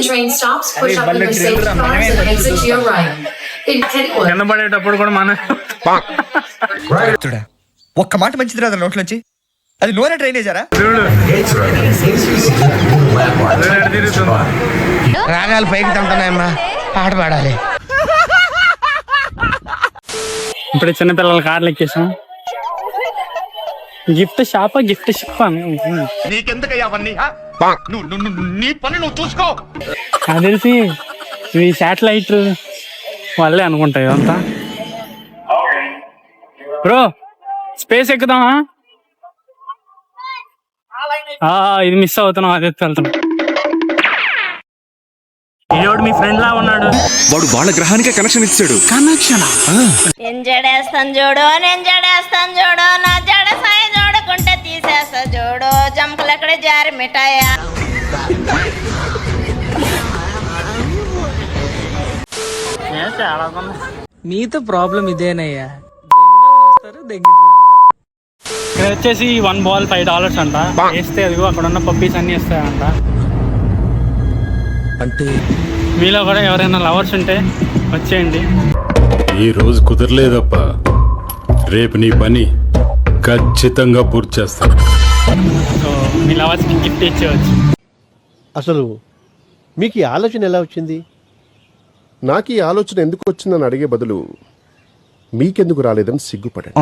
train stops, push up in your safety cars and exit to your right. In Kennywood. కనబడేటప్పుడు కూడా మన ఒక్క మాట మంచిది రాదు నోట్లోంచి. అది నూనె డ్రైనేజారా? రాగాలు పైకి తంటున్నాయమ్మా, పాట పాడాలి. ఇప్పుడు చిన్నపిల్లల కార్లు ఎక్కేసాం. గిఫ్ట్ షాపా గిఫ్ట్ షిప్ అని తెలిసి ఇవి శాటిలైట్ వాళ్ళే అనుకుంటాయి అంతా. బ్రో స్పేస్ ఎక్కుదామా? ఇది మిస్ అవుతున్నాం, అదే వెళ్తున్నాం. ఈరోడు మీ ఫ్రెండ్ లా ఉన్నాడు. వాడు వాళ్ళ గ్రహానికే కనెక్షన్ ఇచ్చాడు. కనెక్షన్ నేను జడేస్తాను చూడు, నేను జడేస్తాను చూడు, నా జడ సాయ చూడకుంటే తీసేస్తా చూడు, జంపలు ఎక్కడ జారి మిఠాయా. మీతో ప్రాబ్లం ఇదేనయ్యా. ఇక్కడ వచ్చేసి 1 బాల్ $5 అంట. వేస్తే అదిగో అక్కడ ఉన్న పప్పీస్ అన్ని వస్తాయంట. అంటే మీలో కూడా ఎవరైనా లవర్స్ ఉంటే వచ్చేయండి. ఈ రోజు కుదరలేదప్ప, రేపు నీ పని ఖచ్చితంగా పూర్తి చేస్తాను. సో మీ లవర్స్కి గిఫ్ట్ ఇచ్చేవచ్చు. అసలు మీకు ఈ ఆలోచన ఎలా వచ్చింది? నాకు ఈ ఆలోచన ఎందుకు వచ్చిందని అడిగే బదులు మీకెందుకు రాలేదని సిగ్గుపడండి.